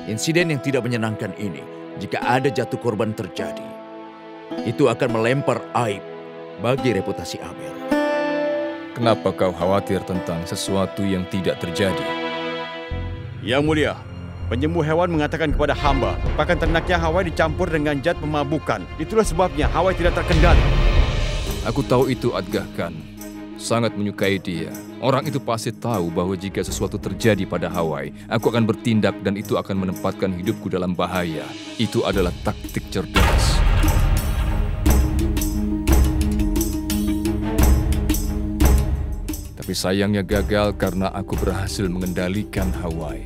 Insiden yang tidak menyenangkan ini, jika ada jatuh korban terjadi, itu akan melempar aib bagi reputasi Amer. Kenapa kau khawatir tentang sesuatu yang tidak terjadi? Yang mulia, penyembuh hewan mengatakan kepada hamba, pakan ternaknya Hawai dicampur dengan zat pemabukan. Itulah sebabnya Hawai tidak terkendali. Aku tahu itu Adgah Khan. Sangat menyukai dia. Orang itu pasti tahu bahwa jika sesuatu terjadi pada Hawai, aku akan bertindak dan itu akan menempatkan hidupku dalam bahaya. Itu adalah taktik cerdas. Tapi sayangnya gagal karena aku berhasil mengendalikan Hawai.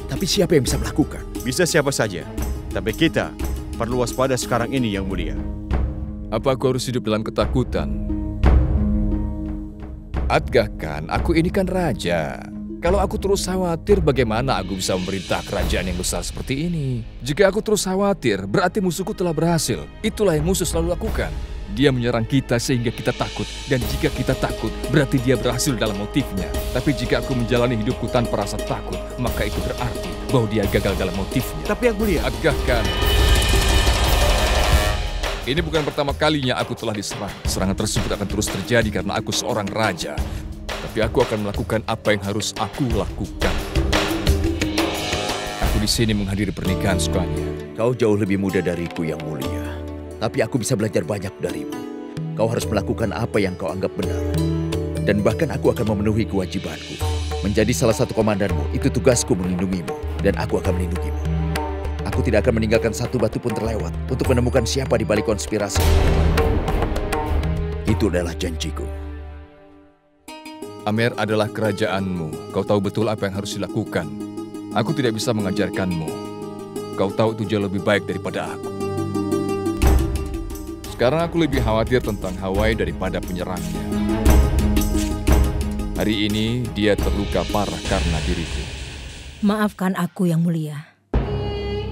Tapi siapa yang bisa melakukan? Bisa siapa saja. Tapi kita perlu waspada sekarang ini, Yang Mulia. Apa aku harus hidup dalam ketakutan? Adgah Khan, aku ini kan raja. Kalau aku terus khawatir, bagaimana aku bisa memerintah kerajaan yang besar seperti ini? Jika aku terus khawatir, berarti musuhku telah berhasil. Itulah yang musuh selalu lakukan. Dia menyerang kita sehingga kita takut. Dan jika kita takut, berarti dia berhasil dalam motifnya. Tapi jika aku menjalani hidupku tanpa rasa takut, maka itu berarti bahwa dia gagal dalam motifnya. Tapi Yang Mulia, Adgah Khan, ini bukan pertama kalinya aku telah diserang. Serangan tersebut akan terus terjadi karena aku seorang raja. Tapi aku akan melakukan apa yang harus aku lakukan. Aku di sini menghadiri pernikahan Sukanya. Kau jauh lebih muda dariku, Yang Mulia. Tapi aku bisa belajar banyak darimu. Kau harus melakukan apa yang kau anggap benar. Dan bahkan aku akan memenuhi kewajibanku. Menjadi salah satu komandanmu, itu tugasku melindungimu. Dan aku akan melindungimu. Aku tidak akan meninggalkan satu batu pun terlewat untuk menemukan siapa di balik konspirasi. Itu adalah janjiku. Amer adalah kerajaanmu. Kau tahu betul apa yang harus dilakukan. Aku tidak bisa mengajarkanmu. Kau tahu itu jauh lebih baik daripada aku. Sekarang aku lebih khawatir tentang Hawai daripada penyerangnya. Hari ini dia terluka parah karena diriku. Maafkan aku, Yang Mulia.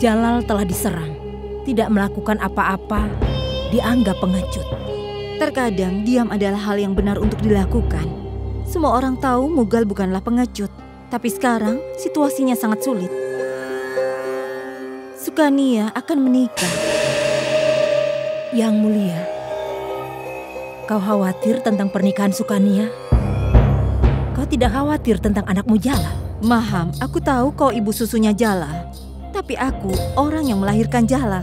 Jalal telah diserang, tidak melakukan apa-apa, dianggap pengecut. Terkadang diam adalah hal yang benar untuk dilakukan. Semua orang tahu Mughal bukanlah pengecut, tapi sekarang situasinya sangat sulit. Sukania akan menikah. Yang Mulia, kau khawatir tentang pernikahan Sukania? Kau tidak khawatir tentang anakmu Jalal? Maham, aku tahu kau ibu susunya Jalal. Tapi aku orang yang melahirkan Jalal.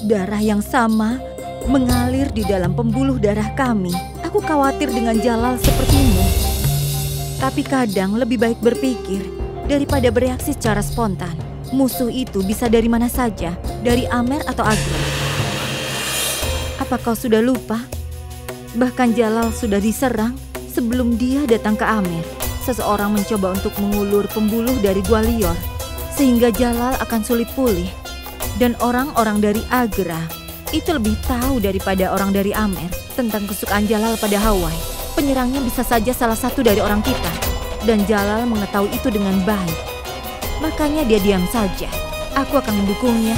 Darah yang sama mengalir di dalam pembuluh darah kami. Aku khawatir dengan Jalal sepertimu. Tapi kadang lebih baik berpikir daripada bereaksi secara spontan. Musuh itu bisa dari mana saja, dari Amer atau Agro. Apa kau sudah lupa? Bahkan Jalal sudah diserang sebelum dia datang ke Amer. Seseorang mencoba untuk mengulur pembuluh dari Gwalior, sehingga Jalal akan sulit pulih. Dan orang-orang dari Agra itu lebih tahu daripada orang dari Amer tentang kesukaan Jalal pada Hawai. Penyerangnya bisa saja salah satu dari orang kita. Dan Jalal mengetahui itu dengan baik. Makanya dia diam saja. Aku akan mendukungnya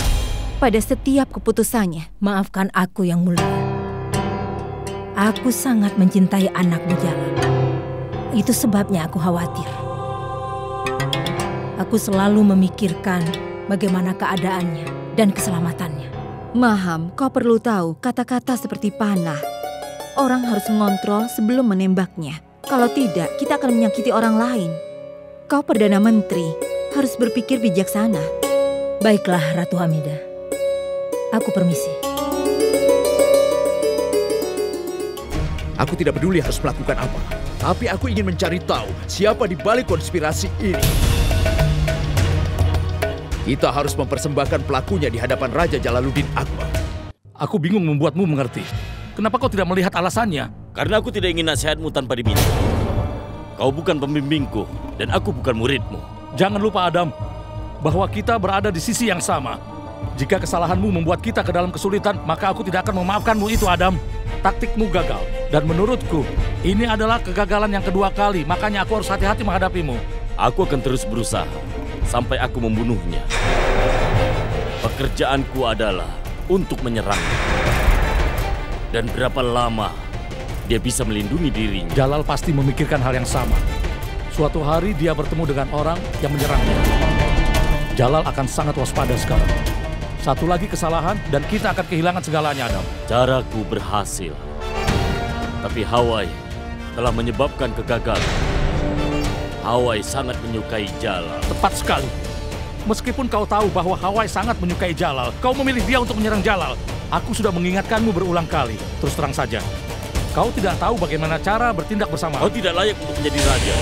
pada setiap keputusannya. Maafkan aku, Yang Mulia. Aku sangat mencintai anakmu Jalal. Itu sebabnya aku khawatir. Aku selalu memikirkan bagaimana keadaannya dan keselamatannya. Maham, kau perlu tahu kata-kata seperti panah. Orang harus mengontrol sebelum menembaknya. Kalau tidak, kita akan menyakiti orang lain. Kau Perdana Menteri, harus berpikir bijaksana. Baiklah, Ratu Hamidah. Aku permisi. Aku tidak peduli harus melakukan apa. Tapi aku ingin mencari tahu siapa di balik konspirasi ini. Kita harus mempersembahkan pelakunya di hadapan Raja Jalaluddin Akbar. Aku bingung membuatmu mengerti. Kenapa kau tidak melihat alasannya? Karena aku tidak ingin nasihatmu tanpa diminta. Kau bukan pembimbingku dan aku bukan muridmu. Jangan lupa Adam, bahwa kita berada di sisi yang sama. Jika kesalahanmu membuat kita ke dalam kesulitan, maka aku tidak akan memaafkanmu itu Adam. Taktikmu gagal. Dan menurutku, ini adalah kegagalan yang kedua kali. Makanya aku harus hati-hati menghadapimu. Aku akan terus berusaha sampai aku membunuhnya. Pekerjaanku adalah untuk menyerangnya. Dan berapa lama dia bisa melindungi dirinya? Jalal pasti memikirkan hal yang sama. Suatu hari dia bertemu dengan orang yang menyerangnya. Jalal akan sangat waspada sekarang. Satu lagi kesalahan dan kita akan kehilangan segalanya, Adam. Caraku berhasil. Tapi Hawai telah menyebabkan kegagalan. Hawai sangat menyukai Jalal. Tepat sekali. Meskipun kau tahu bahwa Hawai sangat menyukai Jalal, kau memilih dia untuk menyerang Jalal. Aku sudah mengingatkanmu berulang kali. Terus terang saja, kau tidak tahu bagaimana cara bertindak bersama. Kau tidak layak untuk menjadi raja.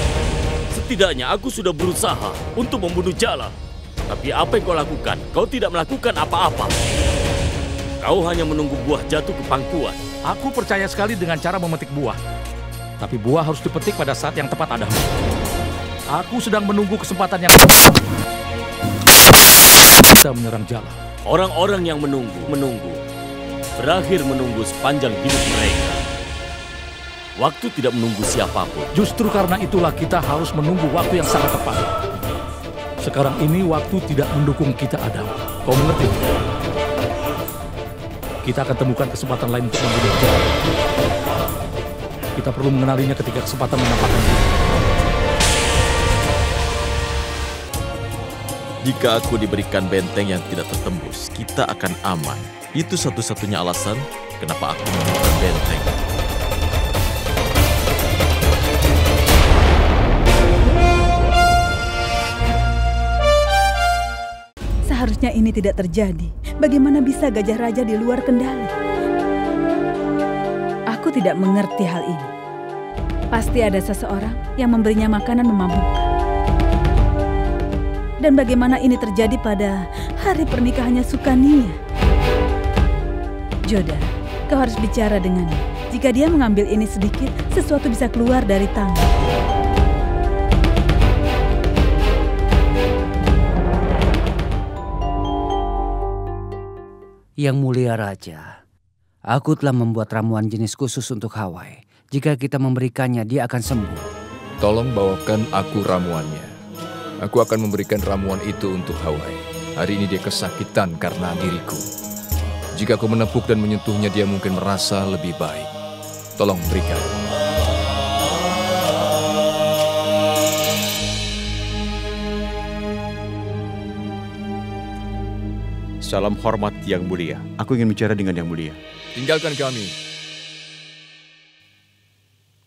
Setidaknya aku sudah berusaha untuk membunuh Jalal. Tapi apa yang kau lakukan? Kau tidak melakukan apa-apa. Kau hanya menunggu buah jatuh ke pangkuan. Aku percaya sekali dengan cara memetik buah. Tapi buah harus dipetik pada saat yang tepat, Adam. Aku sedang menunggu kesempatan yang kita menyerang Jalal. Orang-orang yang menunggu, berakhir menunggu sepanjang hidup mereka. Waktu tidak menunggu siapapun. Justru karena itulah kita harus menunggu waktu yang sangat tepat. Sekarang ini waktu tidak mendukung kita, Adam. Kau mengerti? Kita akan temukan kesempatan lain untuk membunuh Jalal. Kita perlu mengenalinya ketika kesempatan menampakkan diri. Jika aku diberikan benteng yang tidak tertembus, kita akan aman. Itu satu-satunya alasan kenapa aku menemukan benteng. Seharusnya ini tidak terjadi. Bagaimana bisa Gajah Raja di luar kendali? Aku tidak mengerti hal ini. Pasti ada seseorang yang memberinya makanan memabukkan. Dan bagaimana ini terjadi pada hari pernikahannya Sukania? Joda, kau harus bicara dengannya. Jika dia mengambil ini sedikit, sesuatu bisa keluar dari tangan. Yang Mulia Raja, aku telah membuat ramuan jenis khusus untuk Hawai. Jika kita memberikannya, dia akan sembuh. Tolong bawakan aku ramuannya. Aku akan memberikan ramuan itu untuk Hawai. Hari ini dia kesakitan karena diriku. Jika aku menepuk dan menyentuhnya, dia mungkin merasa lebih baik. Tolong berikan. Salam hormat Yang Mulia. Aku ingin bicara dengan Yang Mulia. Tinggalkan kami.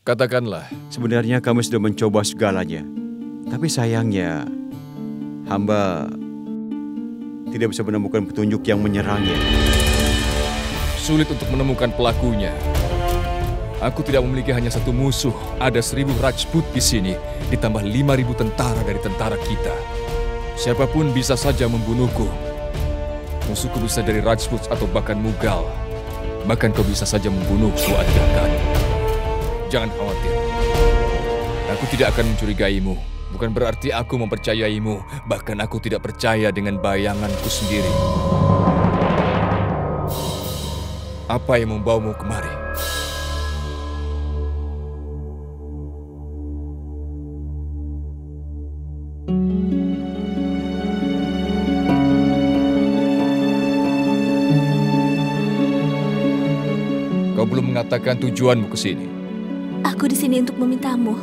Katakanlah. Sebenarnya kami sudah mencoba segalanya. Tapi sayangnya, hamba tidak bisa menemukan petunjuk yang menyerangnya. Sulit untuk menemukan pelakunya. Aku tidak memiliki hanya satu musuh. Ada 1000 Rajput di sini, ditambah 5.000 tentara dari tentara kita. Siapapun bisa saja membunuhku. Musuhku bisa dari Rajput atau bahkan Mughal. Bahkan kau bisa saja membunuhku, Adhyakan. Jangan khawatir. Aku tidak akan mencurigaimu. Bukan berarti aku mempercayaimu. Bahkan aku tidak percaya dengan bayanganku sendiri. Apa yang membawamu kemari? Kau belum mengatakan tujuanmu ke sini. Aku di sini untuk memintamu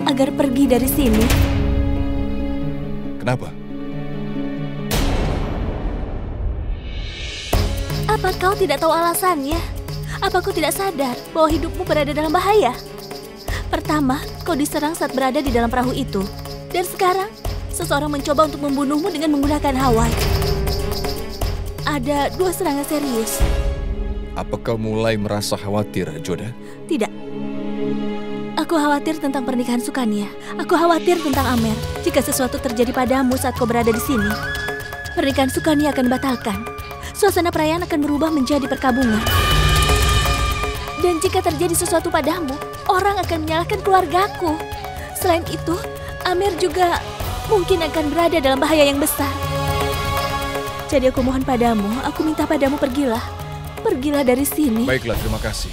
agar pergi dari sini. Kenapa? Apa kau tidak tahu alasannya? Apa kau tidak sadar bahwa hidupmu berada dalam bahaya? Pertama, kau diserang saat berada di dalam perahu itu. Dan sekarang, seseorang mencoba untuk membunuhmu dengan menggunakan Hawai. Ada 2 serangan serius. Apa kau mulai merasa khawatir, Joda? Tidak. Aku khawatir tentang pernikahan Sukania. Aku khawatir tentang Amer. Jika sesuatu terjadi padamu saat kau berada di sini, pernikahan Sukania akan dibatalkan. Suasana perayaan akan berubah menjadi perkabungan. Dan jika terjadi sesuatu padamu, orang akan menyalahkan keluargaku. Selain itu, Amer juga mungkin akan berada dalam bahaya yang besar. Jadi aku mohon padamu, aku minta padamu pergilah. Pergilah dari sini. Baiklah, terima kasih.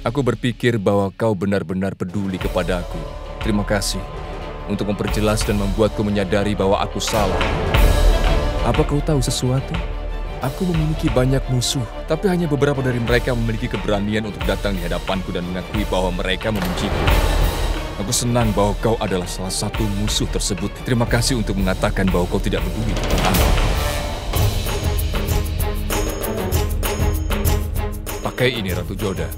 Aku berpikir bahwa kau benar-benar peduli kepadaku. Terima kasih untuk memperjelas dan membuatku menyadari bahwa aku salah. Apa kau tahu sesuatu? Aku memiliki banyak musuh, tapi hanya beberapa dari mereka memiliki keberanian untuk datang di hadapanku dan mengakui bahwa mereka membenciku. Aku senang bahwa kau adalah salah satu musuh tersebut. Terima kasih untuk mengatakan bahwa kau tidak peduli tentang aku. Pakai ini, Ratu Joda.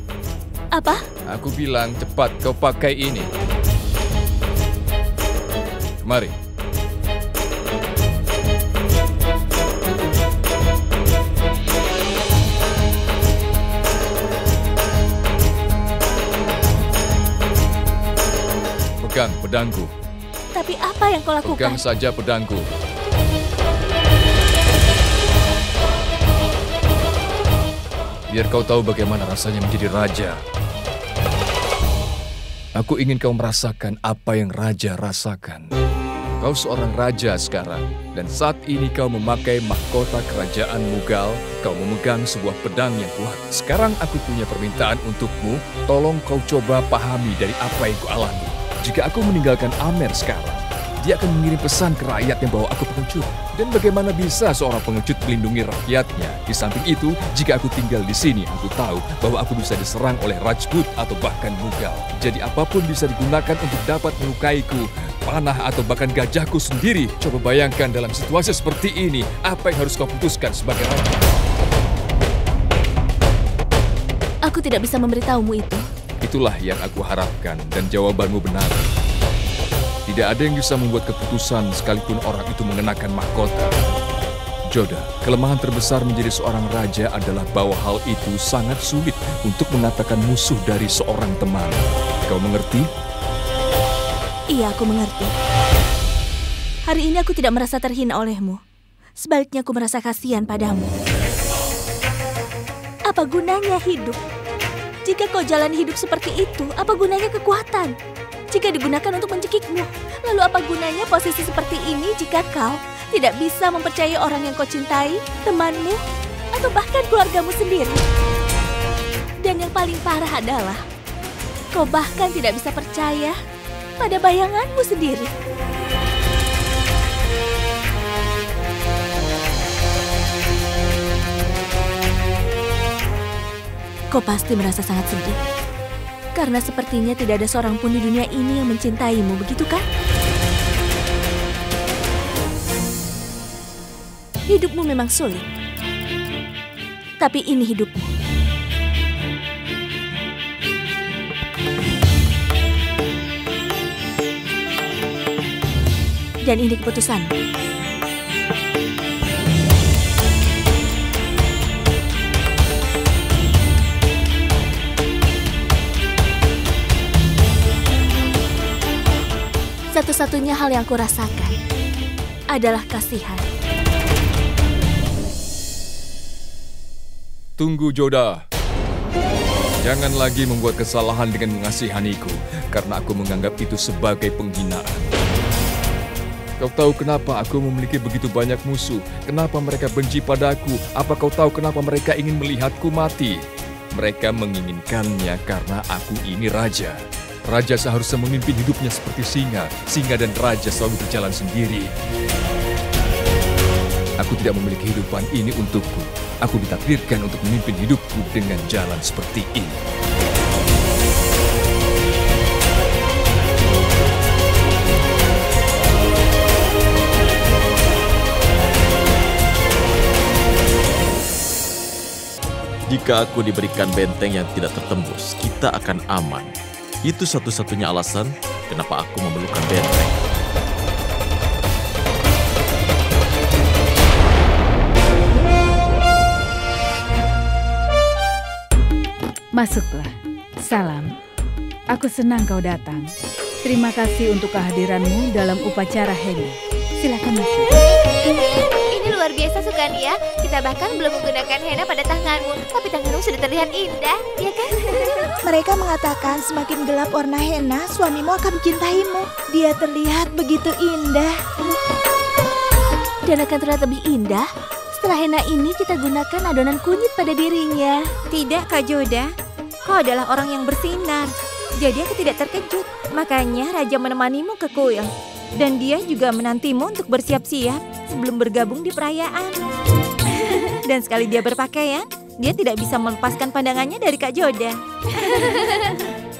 Apa? Aku bilang cepat kau pakai ini. Mari. Pegang pedangku. Tapi apa yang kau lakukan? Pegang saja pedangku. Biar kau tahu bagaimana rasanya menjadi raja. Aku ingin kau merasakan apa yang raja rasakan. Kau seorang raja sekarang, dan saat ini kau memakai mahkota kerajaan Mughal. Kau memegang sebuah pedang yang kuat. Sekarang aku punya permintaan untukmu. Tolong kau coba pahami dari apa yang kualami. Jika aku meninggalkan Amer sekarang, dia akan mengirim pesan ke rakyatnya bahwa aku pengecut. Dan bagaimana bisa seorang pengecut melindungi rakyatnya? Di samping itu, jika aku tinggal di sini, aku tahu bahwa aku bisa diserang oleh Rajput atau bahkan Mughal. Jadi apapun bisa digunakan untuk dapat melukaiku, panah atau bahkan gajahku sendiri. Coba bayangkan dalam situasi seperti ini, apa yang harus kau putuskan sebagai raja? Aku tidak bisa memberitahumu itu. Itulah yang aku harapkan dan jawabanmu benar. Tidak ada yang bisa membuat keputusan sekalipun orang itu mengenakan mahkota. Joda, kelemahan terbesar menjadi seorang raja adalah bahwa hal itu sangat sulit untuk mengatakan musuh dari seorang teman. Kau mengerti? Iya, aku mengerti. Hari ini aku tidak merasa terhina olehmu. Sebaliknya aku merasa kasihan padamu. Apa gunanya hidup? Jika kau jalani hidup seperti itu, apa gunanya kekuatan? Jika digunakan untuk mencekikmu, lalu apa gunanya posisi seperti ini jika kau tidak bisa mempercayai orang yang kau cintai, temanmu, atau bahkan keluargamu sendiri? Dan yang paling parah adalah, kau bahkan tidak bisa percaya pada bayanganmu sendiri. Kau pasti merasa sangat sedih. Karena sepertinya tidak ada seorang pun di dunia ini yang mencintaimu, begitu kan? Hidupmu memang sulit. Tapi ini hidupmu. Dan ini keputusanmu. Satu-satunya hal yang aku rasakan adalah kasihan. Tunggu, Joda. Jangan lagi membuat kesalahan dengan mengasihaniku, karena aku menganggap itu sebagai penghinaan. Kau tahu kenapa aku memiliki begitu banyak musuh? Kenapa mereka benci padaku? Apa kau tahu kenapa mereka ingin melihatku mati? Mereka menginginkannya karena aku ini raja. Raja seharusnya memimpin hidupnya seperti singa. Singa dan raja selalu berjalan sendiri. Aku tidak memiliki kehidupan ini untukku. Aku ditakdirkan untuk memimpin hidupku dengan jalan seperti ini. Jika aku diberikan benteng yang tidak tertembus, kita akan aman. Itu satu-satunya alasan kenapa aku memerlukan benteng. Masuklah. Salam. Aku senang kau datang. Terima kasih untuk kehadiranmu dalam upacara henna. Silakan masuk. Ini luar biasa, Sukania. Kita bahkan belum menggunakan henna pada tanganmu, tapi tanganmu sudah terlihat indah, ya kan? Mereka mengatakan semakin gelap warna henna, suamimu akan mencintaimu. Dia terlihat begitu indah. Dan akan terlihat lebih indah setelah henna ini kita gunakan adonan kunyit pada dirinya. Tidak, Kak Joda. Kau adalah orang yang bersinar. Jadi aku tidak terkejut. Makanya Raja menemanimu ke kuil. Dan dia juga menantimu untuk bersiap-siap sebelum bergabung di perayaan. Dan sekali dia berpakaian, dia tidak bisa melepaskan pandangannya dari Kak Joda.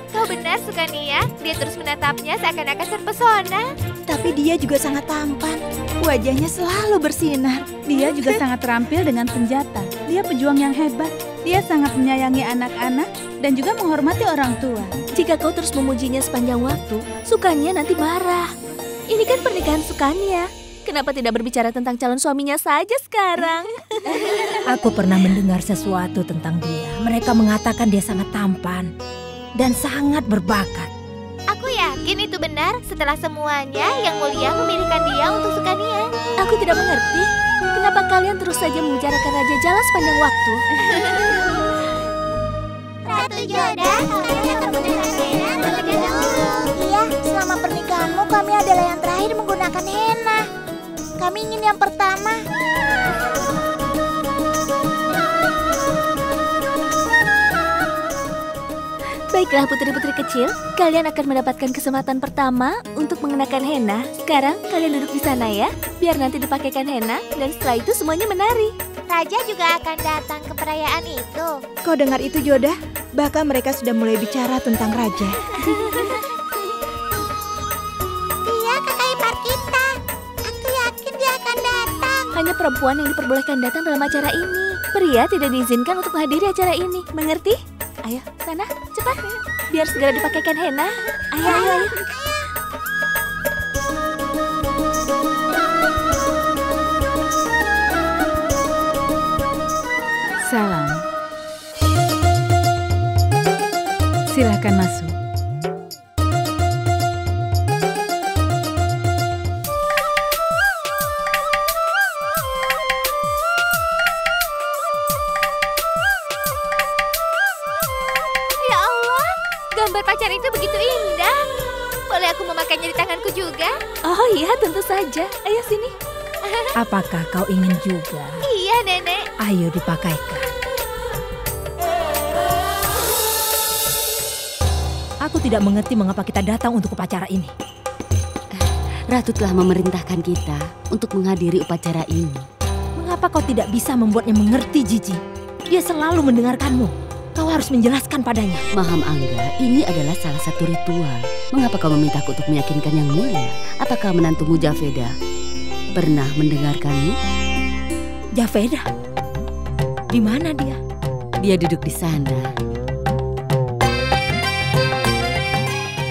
Kau Kau benar, Sukania. Dia terus menatapnya seakan-akan terpesona. Tapi dia juga sangat tampan. Wajahnya selalu bersinar. Dia juga sangat terampil dengan senjata. Dia pejuang yang hebat. Dia sangat menyayangi anak-anak dan juga menghormati orang tua. Jika kau terus memujinya sepanjang waktu, Sukania nanti marah. Ini kan pernikahan Sukania. Kenapa tidak berbicara tentang calon suaminya saja sekarang? Aku pernah mendengar sesuatu tentang dia. Mereka mengatakan dia sangat tampan dan sangat berbakat. Aku yakin itu benar. Setelah semuanya, Yang Mulia memilihkan dia untuk Sukania. Aku tidak mengerti. Kenapa kalian terus saja membicarakan Raja Jala sepanjang waktu? Ratu Joda, kalian akan menggunakan henna terlebih dahulu. Iya, selama pernikahanmu kami adalah yang terakhir menggunakan henna. Kami ingin yang pertama. Baiklah putri-putri kecil, kalian akan mendapatkan kesempatan pertama untuk mengenakan henna. Sekarang kalian duduk di sana ya, biar nanti dipakaikan henna dan setelah itu semuanya menari. Raja juga akan datang ke perayaan itu. Kau dengar itu, Joda? Bahkan mereka sudah mulai bicara tentang raja. Dia kakak ipar kita. Aku yakin dia akan datang. Hanya perempuan yang diperbolehkan datang dalam acara ini. Pria tidak diizinkan untuk menghadiri acara ini. Mengerti? Ayo, sana, cepat. Biar segera dipakaikan henna. Ayo, ayo, ayo. Salam. Silakan masuk. Ya Allah, gambar pacar itu begitu indah. Boleh aku memakainya di tanganku juga? Oh iya, tentu saja. Ayo sini. Apakah kau ingin juga? Iya, Nenek. Ayo dipakaikan. Aku tidak mengerti mengapa kita datang untuk upacara ini. Ratu telah memerintahkan kita untuk menghadiri upacara ini. Mengapa kau tidak bisa membuatnya mengerti, Jiji? Dia selalu mendengarkanmu. Kau harus menjelaskan padanya. Maham Angga, ini adalah salah satu ritual. Mengapa kau memintaku untuk meyakinkan Yang Mulia? Apakah menantumu Javeda pernah mendengarkanmu? Javeda? Di mana dia? Dia duduk di sana.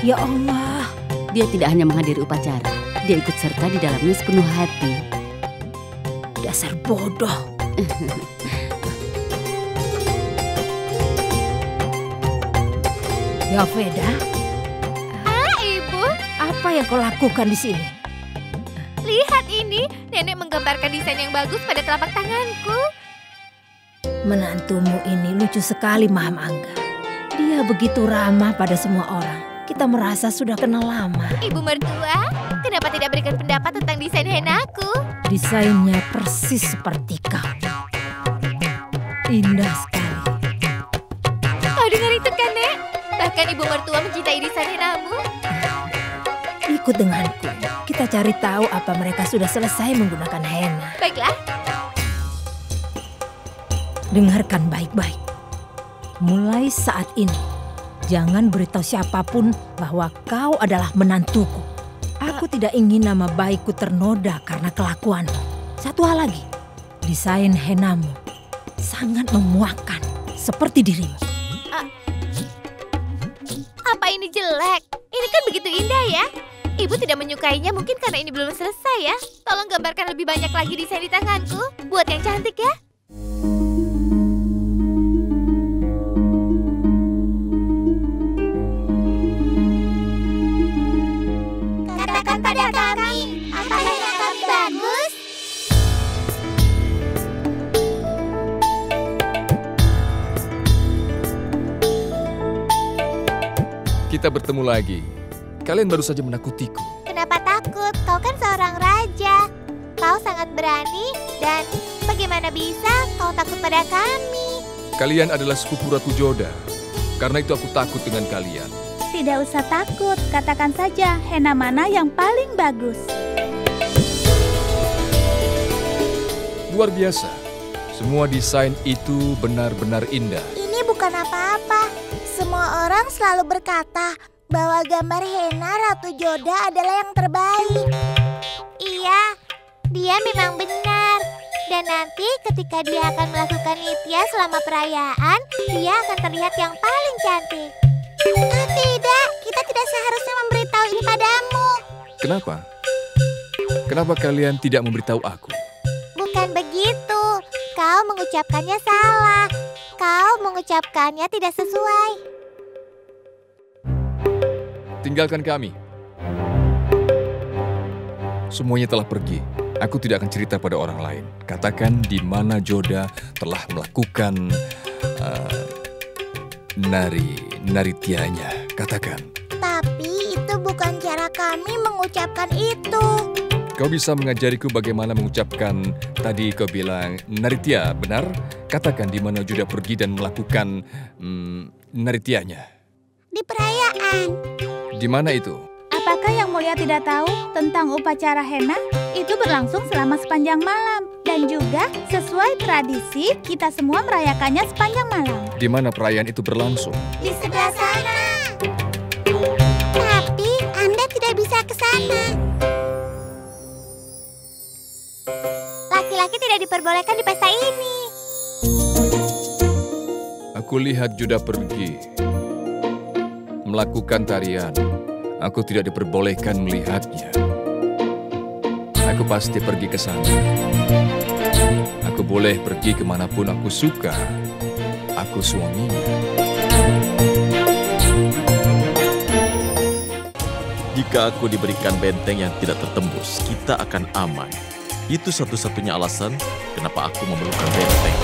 Ya Allah. Dia tidak hanya menghadiri upacara, dia ikut serta di dalamnya sepenuh hati. Dasar bodoh. Javeda? Ibu. Apa yang kau lakukan di sini? Lihat ini, Nenek menggambarkan desain yang bagus pada telapak tanganku. Menantumu ini lucu sekali, Maham Angga. Dia begitu ramah pada semua orang. Kita merasa sudah kenal lama. Ibu mertua, kenapa tidak berikan pendapat tentang desain hennaku? Desainnya persis seperti kau. Indah sekali. Kau dengar itu kan, Nek? Bahkan ibu mertua mencintai desain hennamu. Ikut denganku. Kita cari tahu apa mereka sudah selesai menggunakan henna. Baiklah. Dengarkan baik-baik. Mulai saat ini, jangan beritahu siapapun bahwa kau adalah menantuku. Aku tidak ingin nama baikku ternoda karena kelakuanmu. Satu hal lagi, desain hennamu sangat memuakkan seperti dirimu. Apa ini jelek? Ini kan begitu indah ya. Ibu tidak menyukainya mungkin karena ini belum selesai ya. Tolong gambarkan lebih banyak lagi desain di tanganku. Buat yang cantik ya. Katakan pada kami, apa yang kami bagus? Kita bertemu lagi. Kalian baru saja menakutiku. Kenapa takut? Kau kan seorang raja. Kau sangat berani dan bagaimana bisa kau takut pada kami? Kalian adalah sepupu Ratu Joda. Karena itu aku takut dengan kalian. Tidak usah takut, katakan saja henna mana yang paling bagus. Luar biasa. Semua desain itu benar-benar indah. Ini bukan apa-apa. Semua orang selalu berkata bahwa gambar henna Ratu Joda adalah yang terbaik. Iya, dia memang benar. Dan nanti ketika dia akan melakukan nitya selama perayaan, dia akan terlihat yang paling cantik. Tidak, kita tidak seharusnya memberitahu ini padamu. Kenapa? Kenapa kalian tidak memberitahu aku? Bukan begitu. Kau mengucapkannya salah. Kau mengucapkannya tidak sesuai. Tinggalkan kami. Semuanya telah pergi. Aku tidak akan cerita pada orang lain. Katakan di mana Joda telah melakukan narityanya. Katakan. Tapi itu bukan cara kami mengucapkan itu. Kau bisa mengajariku bagaimana mengucapkan tadi kau bilang naritya, benar? Katakan di mana Joda pergi dan melakukan narityanya. Di perayaan. Di mana itu? Apakah Yang Mulia tidak tahu tentang upacara henna? Itu berlangsung selama sepanjang malam. Dan juga sesuai tradisi, kita semua merayakannya sepanjang malam. Di mana perayaan itu berlangsung? Di sebelah sana. Tapi Anda tidak bisa ke sana. Laki-laki tidak diperbolehkan di pesta ini. Aku lihat Joda pergi melakukan tarian. Aku tidak diperbolehkan melihatnya. Aku pasti pergi ke sana. Aku boleh pergi kemanapun aku suka. Aku suaminya. Jika aku diberikan benteng yang tidak tertembus, kita akan aman. Itu satu-satunya alasan kenapa aku memerlukan benteng.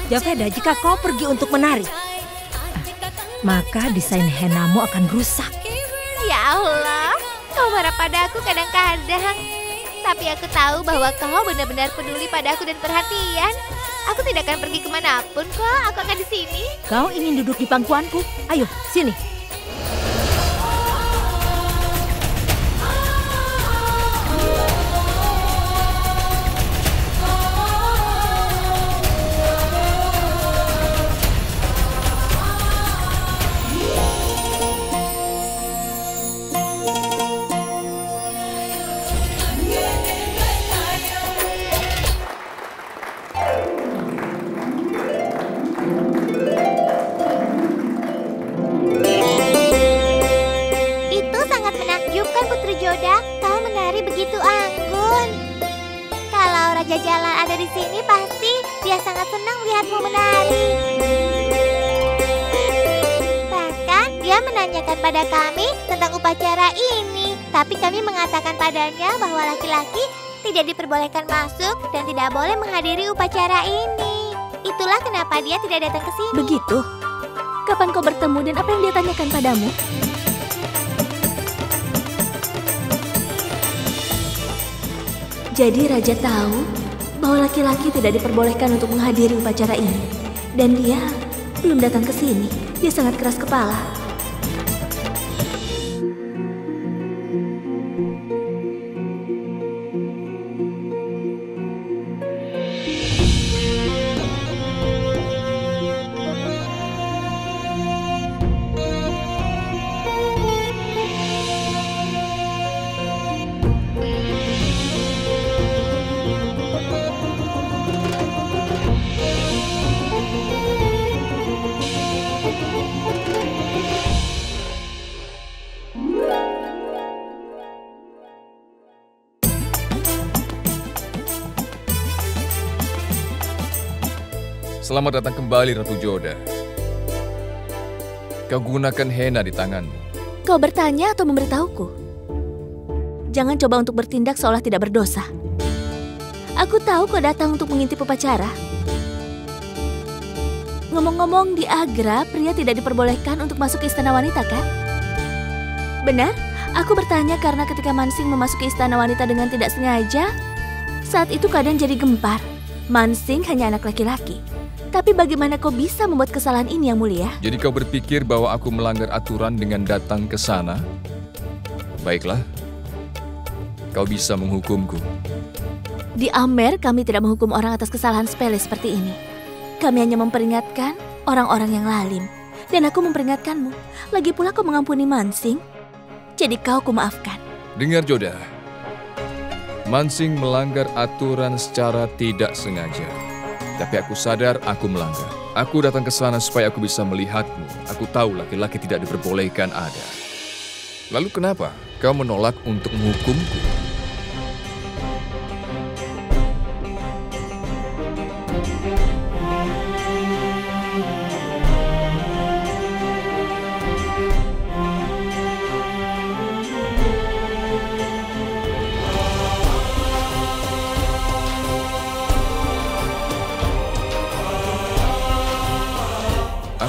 Javeda, jika kau pergi untuk menari, maka desain hennamu akan rusak. Ya Allah, kau marah pada aku kadang-kadang. Tapi aku tahu bahwa kau benar-benar peduli pada aku dan perhatian. Aku tidak akan pergi kemanapun kok, aku akan di sini. Kau ingin duduk di pangkuanku? Ayo, sini. Jalan ada di sini, pasti dia sangat senang melihatmu menari. Bahkan dia menanyakan pada kami tentang upacara ini. Tapi kami mengatakan padanya bahwa laki-laki tidak diperbolehkan masuk dan tidak boleh menghadiri upacara ini. Itulah kenapa dia tidak datang ke sini. Begitu? Kapan kau bertemu dan apa yang dia tanyakan padamu? Jadi Raja tahu bahwa laki-laki tidak diperbolehkan untuk menghadiri upacara ini. Dan dia belum datang ke sini. Dia sangat keras kepala. Selamat datang kembali, Ratu Joda. Kau gunakan henna di tanganmu. Kau bertanya atau memberitahuku? Jangan coba untuk bertindak seolah tidak berdosa. Aku tahu kau datang untuk mengintip upacara. Ngomong-ngomong, di Agra, pria tidak diperbolehkan untuk masuk ke istana wanita, kan? Benar? Aku bertanya karena ketika Mansing memasuki istana wanita dengan tidak sengaja, saat itu keadaan jadi gempar. Mansing hanya anak laki-laki. Tapi bagaimana kau bisa membuat kesalahan ini, Yang Mulia? Jadi kau berpikir bahwa aku melanggar aturan dengan datang ke sana? Baiklah, kau bisa menghukumku. Di Amer, kami tidak menghukum orang atas kesalahan sepele seperti ini. Kami hanya memperingatkan orang-orang yang lalim. Dan aku memperingatkanmu. Lagi pula kau mengampuni Mansing. Jadi kau kumaafkan. Dengar, Joda. Mansing melanggar aturan secara tidak sengaja. Tapi aku sadar aku melanggar. Aku datang ke sana supaya aku bisa melihatmu. Aku tahu laki-laki tidak diperbolehkan ada. Lalu kenapa kau menolak untuk menghukumku?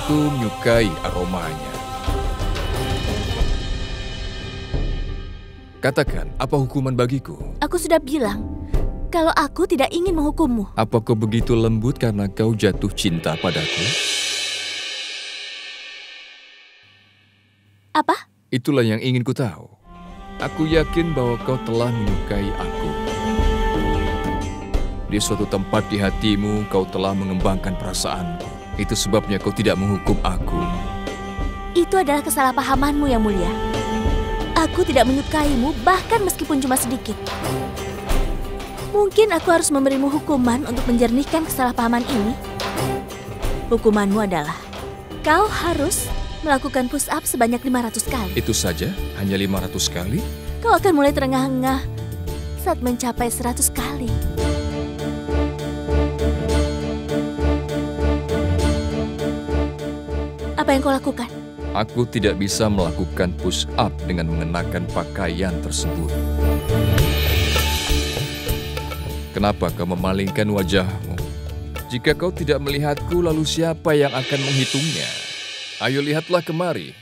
Aku menyukai aromanya. Katakan, apa hukuman bagiku? Aku sudah bilang, kalau aku tidak ingin menghukummu. Apa kau begitu lembut karena kau jatuh cinta padaku? Apa? Itulah yang ingin ku tahu. Aku yakin bahwa kau telah menyukai aku. Di suatu tempat di hatimu, kau telah mengembangkan perasaanku. Itu sebabnya kau tidak menghukum aku. Itu adalah kesalahpahamanmu, Yang Mulia. Aku tidak menyukaimu, bahkan meskipun cuma sedikit. Mungkin aku harus memberimu hukuman untuk menjernihkan kesalahpahaman ini. Hukumanmu adalah, kau harus melakukan push up sebanyak 500 kali. Itu saja? Hanya 500 kali? Kau akan mulai terengah-engah saat mencapai 100 kali. Apa yang kau lakukan? Aku tidak bisa melakukan push up dengan mengenakan pakaian tersebut. Kenapa kau memalingkan wajahmu? Jika kau tidak melihatku, lalu siapa yang akan menghitungnya? Ayo lihatlah kemari.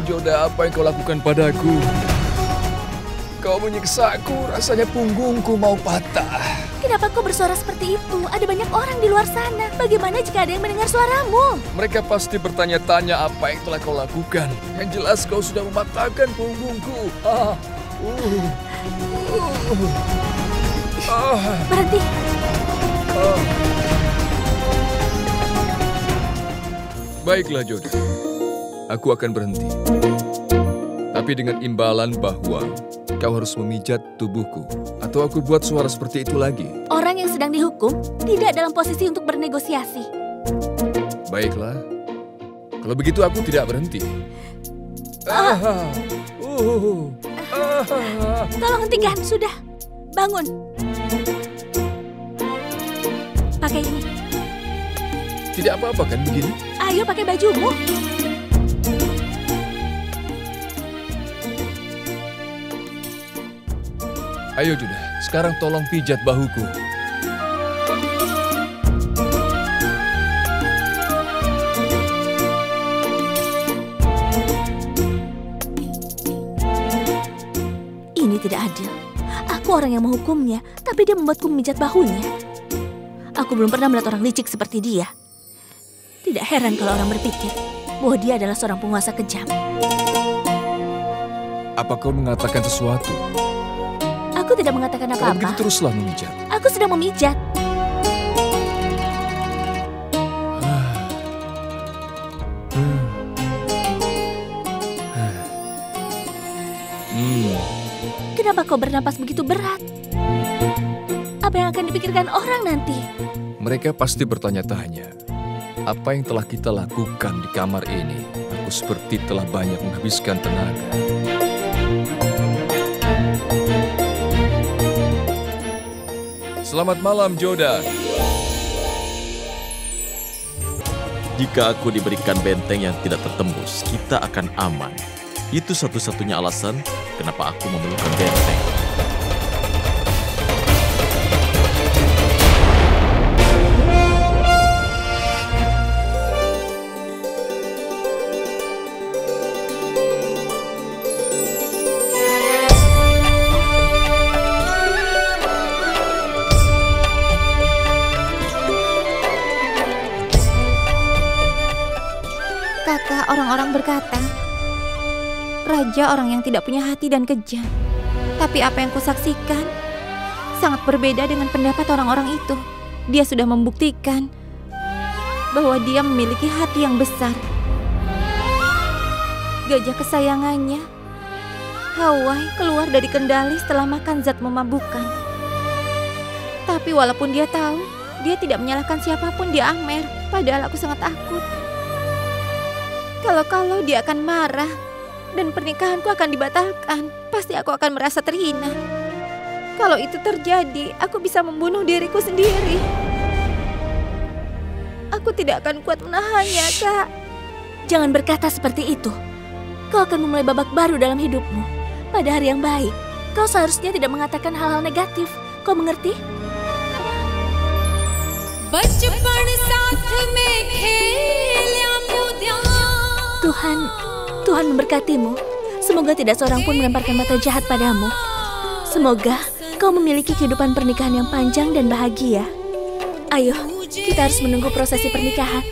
Joda, apa yang kau lakukan padaku? Kau menyiksaku, rasanya punggungku mau patah. Kenapa kau bersuara seperti itu? Ada banyak orang di luar sana. Bagaimana jika ada yang mendengar suaramu? Mereka pasti bertanya-tanya apa yang telah kau lakukan. Yang jelas kau sudah mematahkan punggungku. Berhenti. Baiklah, Joda. Aku akan berhenti. Tapi dengan imbalan bahwa kau harus memijat tubuhku. Atau aku buat suara seperti itu lagi. Orang yang sedang dihukum tidak dalam posisi untuk bernegosiasi. Baiklah. Kalau begitu aku tidak berhenti. Tolong hentikan, sudah. Bangun. Pakai ini. Tidak apa-apa kan begini? Ayo pakai bajumu. Ayo Joda, sekarang tolong pijat bahuku. Ini tidak adil. Aku orang yang menghukumnya, tapi dia membuatku memijat bahunya. Aku belum pernah melihat orang licik seperti dia. Tidak heran kalau orang berpikir bahwa dia adalah seorang penguasa kejam. Apa kau mengatakan sesuatu? Aku tidak mengatakan Kalau apa-apa. begitu teruslah memijat. Aku sedang memijat. Kenapa kau bernapas begitu berat? Apa yang akan dipikirkan orang nanti? Mereka pasti bertanya-tanya, apa yang telah kita lakukan di kamar ini? Aku seperti telah banyak menghabiskan tenaga. Selamat malam, Joda. Jika aku diberikan benteng yang tidak tertembus, kita akan aman. Itu satu-satunya alasan kenapa aku memerlukan benteng. Kakak, orang-orang berkata, raja orang yang tidak punya hati dan kejam. Tapi apa yang kusaksikan sangat berbeda dengan pendapat orang-orang itu. Dia sudah membuktikan bahwa dia memiliki hati yang besar. Gajah kesayangannya, Hawai, keluar dari kendali setelah makan zat memabukkan. Tapi walaupun dia tahu, dia tidak menyalahkan siapapun di Amer. Padahal aku sangat takut. Kalau dia akan marah dan pernikahanku akan dibatalkan, pasti aku akan merasa terhina. Kalau itu terjadi, aku bisa membunuh diriku sendiri. Aku tidak akan kuat menahannya, Kak. Jangan berkata seperti itu. Kau akan memulai babak baru dalam hidupmu. Pada hari yang baik, kau seharusnya tidak mengatakan hal-hal negatif. Kau mengerti? Tuhan memberkatimu. Semoga tidak seorang pun melemparkan mata jahat padamu. Semoga kau memiliki kehidupan pernikahan yang panjang dan bahagia. Ayo, kita harus menunggu prosesi pernikahan.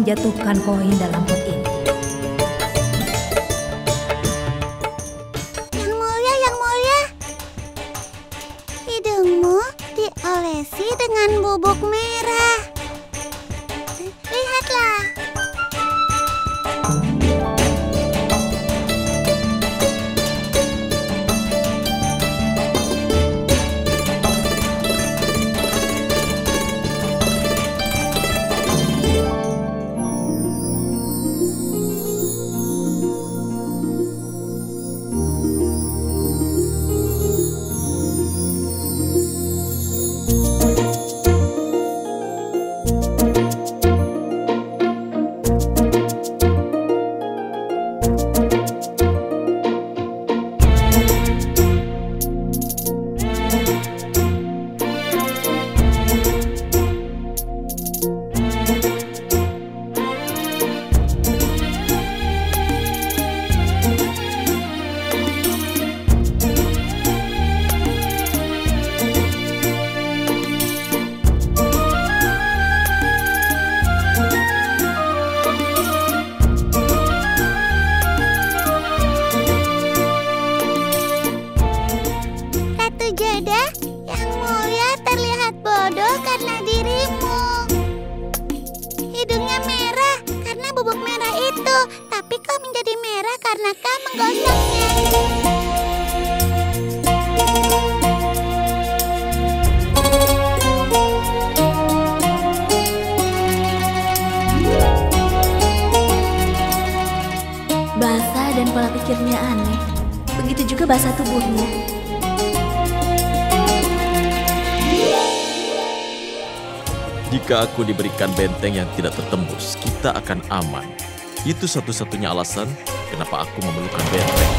Jatuhkan koin dalam pot ini. Yang mulia. Hidungmu diolesi dengan bubuk merah. Lihatlah. Basah dan pola pikirnya aneh. Begitu juga basah tubuhnya. Jika aku diberikan benteng yang tidak tertembus, kita akan aman. Itu satu-satunya alasan kenapa aku memerlukan benteng.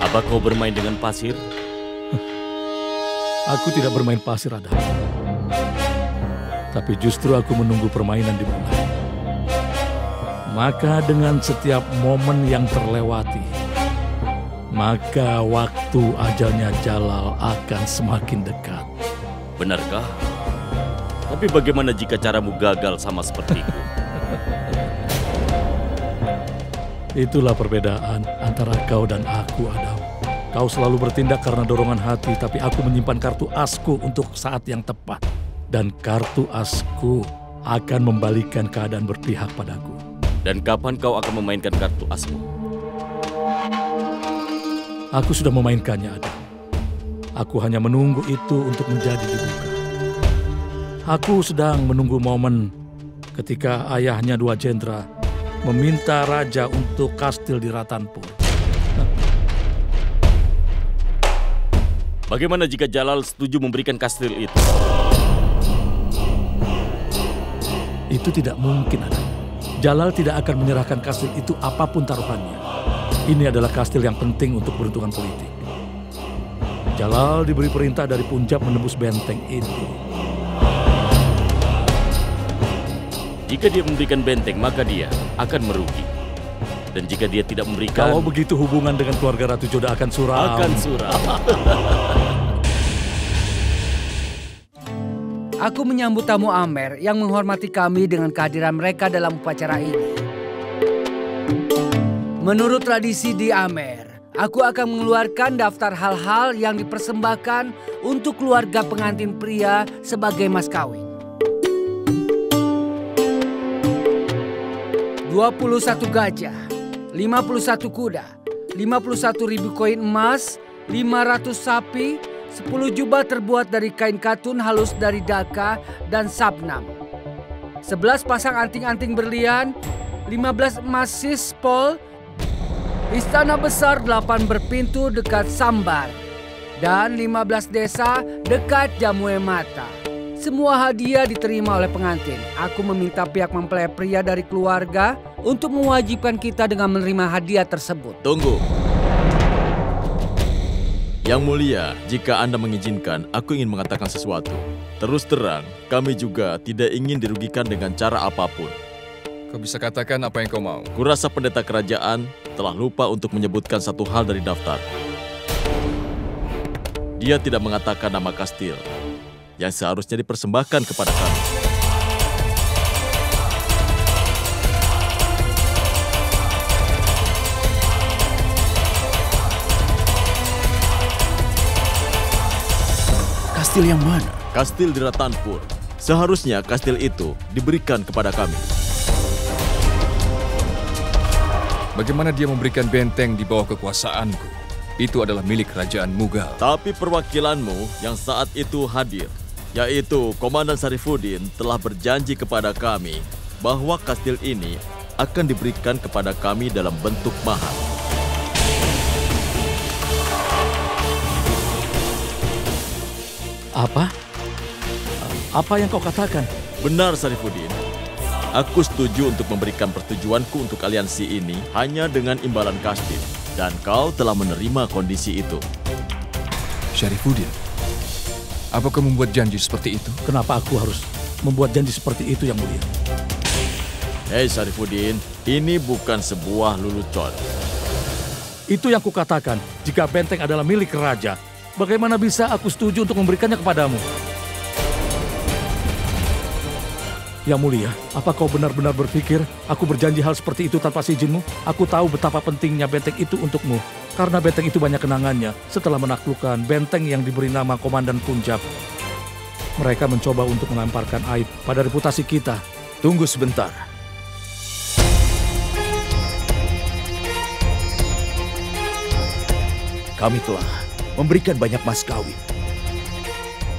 Apa kau bermain dengan pasir? Aku tidak bermain pasir, Adam. Tapi justru aku menunggu permainan dimulai. Maka dengan setiap momen yang terlewati, maka waktu ajalnya Jalal akan semakin dekat. Benarkah? Tapi bagaimana jika caramu gagal sama sepertiku? Itulah perbedaan antara kau dan aku, Adam. Kau selalu bertindak karena dorongan hati, tapi aku menyimpan kartu asku untuk saat yang tepat. Dan kartu asku akan membalikan keadaan berpihak padaku. Dan kapan kau akan memainkan kartu asmu? Aku sudah memainkannya, Adam. Aku hanya menunggu itu untuk menjadi dibuka. Aku sedang menunggu momen ketika ayahnya Dua Jendra meminta raja untuk kastil di Ratanpur. Bagaimana jika Jalal setuju memberikan kastil itu? Itu tidak mungkin, Adam. Jalal tidak akan menyerahkan kastil itu apapun taruhannya. Ini adalah kastil yang penting untuk peruntungan politik. Jalal diberi perintah dari Punjab menembus benteng itu. Jika dia memberikan benteng, maka dia akan merugi. Dan jika dia tidak memberikan... Kalau begitu hubungan dengan keluarga Ratu Joda akan suram. Akan suram. Aku menyambut tamu Amer yang menghormati kami dengan kehadiran mereka dalam upacara ini. Menurut tradisi di Amer, aku akan mengeluarkan daftar hal-hal yang dipersembahkan untuk keluarga pengantin pria sebagai mas kawin. 21 gajah, 51 kuda, 51.000 koin emas, 500 sapi, 10 jubah terbuat dari kain katun halus dari Dhaka dan Sabnam, 11 pasang anting-anting berlian, 15 emas sispol, istana besar 8 berpintu dekat Sambar, dan 15 desa dekat Jamue Mata. Semua hadiah diterima oleh pengantin. Aku meminta pihak mempelai pria dari keluarga untuk mewajibkan kita dengan menerima hadiah tersebut. Tunggu. Yang mulia, jika Anda mengizinkan, aku ingin mengatakan sesuatu. Terus terang, kami juga tidak ingin dirugikan dengan cara apapun. Kau bisa katakan apa yang kau mau. Kurasa pendeta kerajaan telah lupa untuk menyebutkan satu hal dari daftar. Dia tidak mengatakan nama kastil yang seharusnya dipersembahkan kepada kami. Kastil yang mana? Kastil di Ratanpur. Seharusnya kastil itu diberikan kepada kami. Bagaimana dia memberikan benteng di bawah kekuasaanku? Itu adalah milik kerajaan Mughal. Tapi perwakilanmu yang saat itu hadir, yaitu Komandan Sarifuddin, telah berjanji kepada kami bahwa kastil ini akan diberikan kepada kami dalam bentuk mahar. Apa? Apa yang kau katakan? Benar, Sarifuddin. Aku setuju untuk memberikan persetujuanku untuk aliansi ini hanya dengan imbalan kastil. Dan kau telah menerima kondisi itu. Sarifuddin, apa kau membuat janji seperti itu? Kenapa aku harus membuat janji seperti itu, Yang Mulia? Hei Sarifuddin, ini bukan sebuah lelucon. Itu yang kukatakan, jika benteng adalah milik raja, bagaimana bisa aku setuju untuk memberikannya kepadamu? Yang Mulia, apa kau benar-benar berpikir aku berjanji hal seperti itu tanpa izinmu? Aku tahu betapa pentingnya benteng itu untukmu. Karena benteng itu banyak kenangannya setelah menaklukkan benteng yang diberi nama Komandan Punjab. Mereka mencoba untuk melemparkan aib pada reputasi kita. Tunggu sebentar. Kami telah memberikan banyak mas kawin.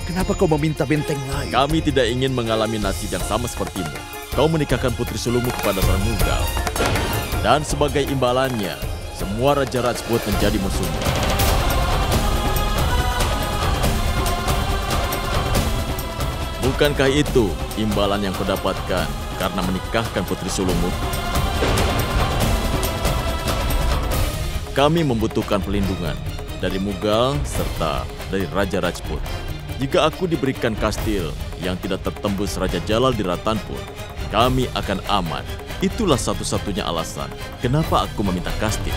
Kenapa kau meminta benteng lain? Kami tidak ingin mengalami nasib yang sama sepertimu. Kau menikahkan putri sulungmu kepada seorang Mughal. Dan sebagai imbalannya, semua Raja Rajput menjadi musuhmu. Bukankah itu imbalan yang kau dapatkan karena menikahkan putri sulungmu? Kami membutuhkan perlindungan dari Mughal serta dari Raja Rajput. Jika aku diberikan kastil yang tidak tertembus Raja Jalal di Ratanpur, kami akan aman. Itulah satu-satunya alasan kenapa aku meminta kastil.